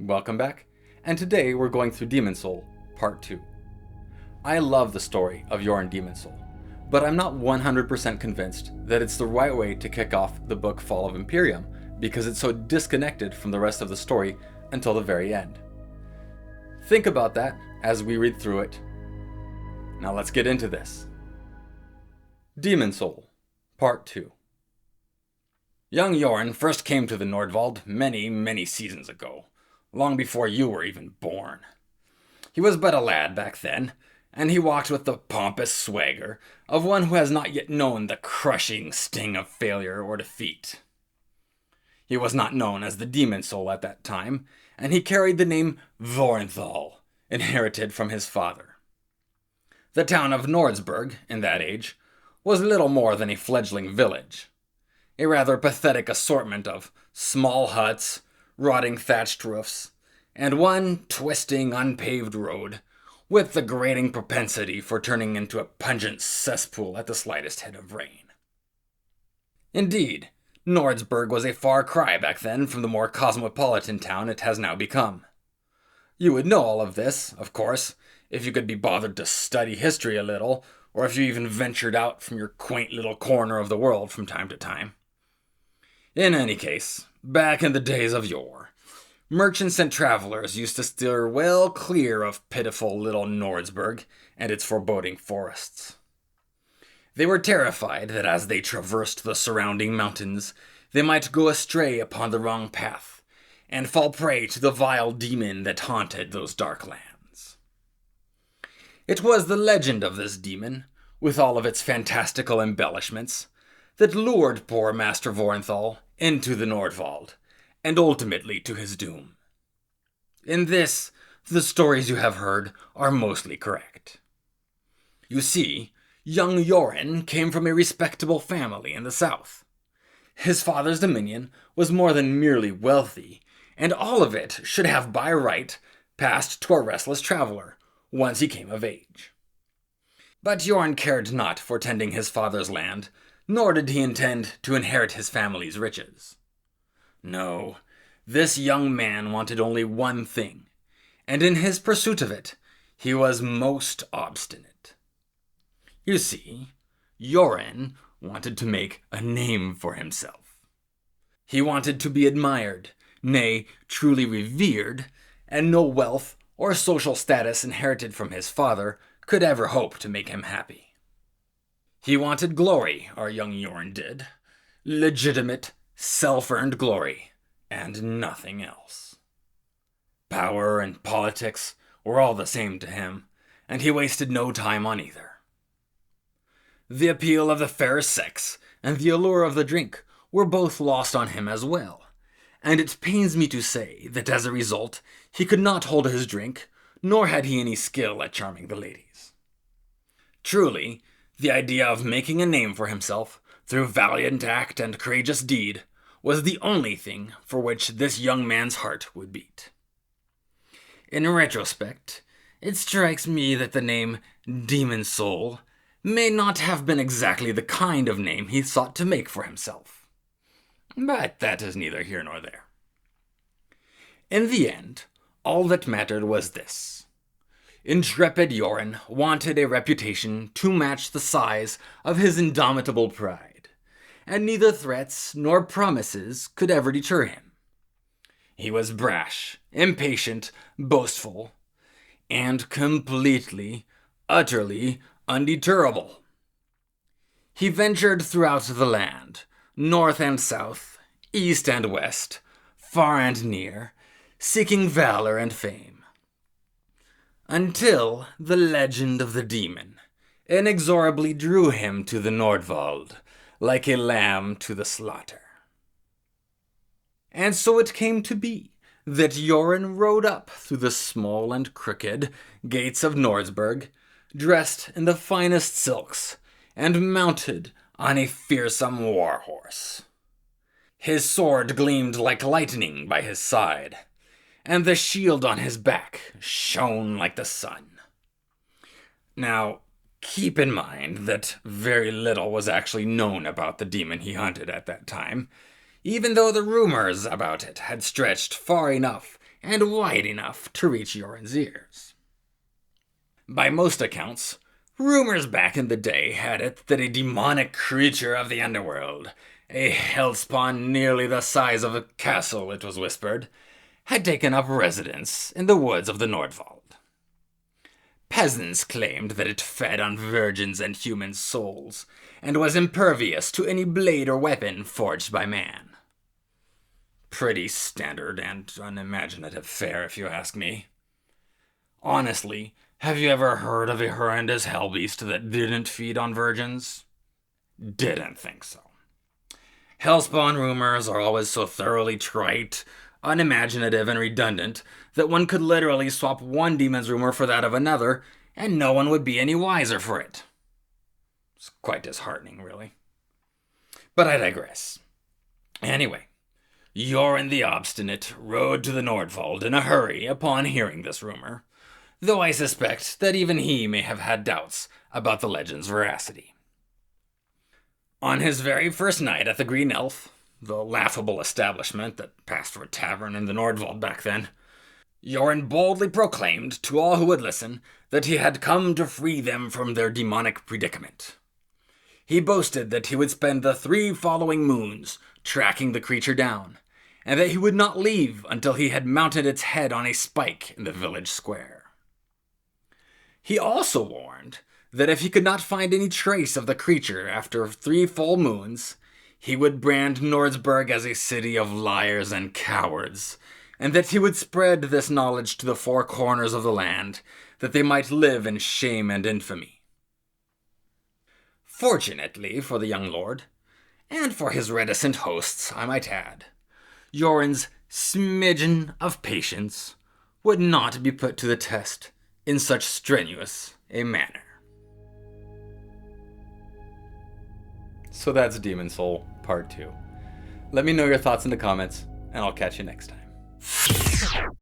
Welcome back, and today we're going through DemonSoul, Part 2. I love the story of Yoren DemonSoul, but I'm not 100% convinced that it's the right way to kick off the book Fall of Imperium, because it's so disconnected from the rest of the story until the very end. Think about that as we read through it. Now let's get into this. DemonSoul, Part 2. Young Yoren first came to the Nordwald many seasons ago, long before you were even born. He was but a lad back then, and he walked with the pompous swagger of one who has not yet known the crushing sting of failure or defeat. He was not known as the DemonSoul at that time, and he carried the name Vorenthal, inherited from his father. The town of Nordsburg, in that age, was little more than a fledgling village. A rather pathetic assortment of small huts, rotting thatched roofs, and one twisting, unpaved road, with the grating propensity for turning into a pungent cesspool at the slightest hit of rain. Indeed, Nordsburg was a far cry back then from the more cosmopolitan town it has now become. You would know all of this, of course, if you could be bothered to study history a little, or if you even ventured out from your quaint little corner of the world from time to time. In any case, back in the days of yore, merchants and travelers used to steer well clear of pitiful little Nordsburg and its foreboding forests. They were terrified that as they traversed the surrounding mountains, they might go astray upon the wrong path and fall prey to the vile demon that haunted those dark lands. It was the legend of this demon, with all of its fantastical embellishments, that lured poor Master Vorenthal into the Nordwald, and ultimately to his doom. In this, the stories you have heard are mostly correct. You see, young Yoren came from a respectable family in the south. His father's dominion was more than merely wealthy, and all of it should have by right passed to a restless traveler once he came of age. But Yoren cared not for tending his father's land, nor did he intend to inherit his family's riches. No, this young man wanted only one thing, and in his pursuit of it, he was most obstinate. You see, Yoren wanted to make a name for himself. He wanted to be admired, nay, truly revered, and no wealth or social status inherited from his father could ever hope to make him happy. He wanted glory, our young Yoren did. Legitimate, self-earned glory, and nothing else. Power and politics were all the same to him, and he wasted no time on either. The appeal of the fair sex and the allure of the drink were both lost on him as well, and it pains me to say that as a result, he could not hold his drink, nor had he any skill at charming the ladies. Truly, the idea of making a name for himself through valiant act and courageous deed was the only thing for which this young man's heart would beat. In retrospect, it strikes me that the name DemonSoul may not have been exactly the kind of name he sought to make for himself. But that is neither here nor there. In the end, all that mattered was this. Intrepid Yoren wanted a reputation to match the size of his indomitable pride, and neither threats nor promises could ever deter him. He was brash, impatient, boastful, and completely, utterly undeterrable. He ventured throughout the land, north and south, east and west, far and near, seeking valor and fame. Until the legend of the demon inexorably drew him to the Nordwald, like a lamb to the slaughter. And so it came to be that Yoren rode up through the small and crooked gates of Nordsburg, dressed in the finest silks, and mounted on a fearsome war-horse. His sword gleamed like lightning by his side, and the shield on his back shone like the sun. Now, keep in mind that very little was actually known about the demon he hunted at that time, even though the rumors about it had stretched far enough and wide enough to reach Yoren's ears. By most accounts, rumors back in the day had it that a demonic creature of the underworld, a hellspawn nearly the size of a castle, it was whispered, had taken up residence in the woods of the Nordwald. Peasants claimed that it fed on virgins and human souls, and was impervious to any blade or weapon forged by man. Pretty standard and unimaginative fare, if you ask me. Honestly, have you ever heard of a horrendous hellbeast that didn't feed on virgins? Didn't think so. Hellspawn rumors are always so thoroughly trite, unimaginative, and redundant that one could literally swap one demon's rumor for that of another, and no one would be any wiser for it. It's quite disheartening, really. But I digress. Anyway, Yoren the Obstinate rode to the Nordwald in a hurry upon hearing this rumor, though I suspect that even he may have had doubts about the legend's veracity. On his very first night at the Green Elf, the laughable establishment that passed for a tavern in the Nordwald back then, Yoren boldly proclaimed to all who would listen that he had come to free them from their demonic predicament. He boasted that he would spend the 3 following moons tracking the creature down, and that he would not leave until he had mounted its head on a spike in the village square. He also warned that if he could not find any trace of the creature after 3 full moons, he would brand Nordsburg as a city of liars and cowards, and that he would spread this knowledge to the 4 corners of the land, that they might live in shame and infamy. Fortunately for the young lord, and for his reticent hosts, I might add, Yoren's smidgen of patience would not be put to the test in such strenuous a manner. So that's DemonSoul Part 2. Let me know your thoughts in the comments, and I'll catch you next time.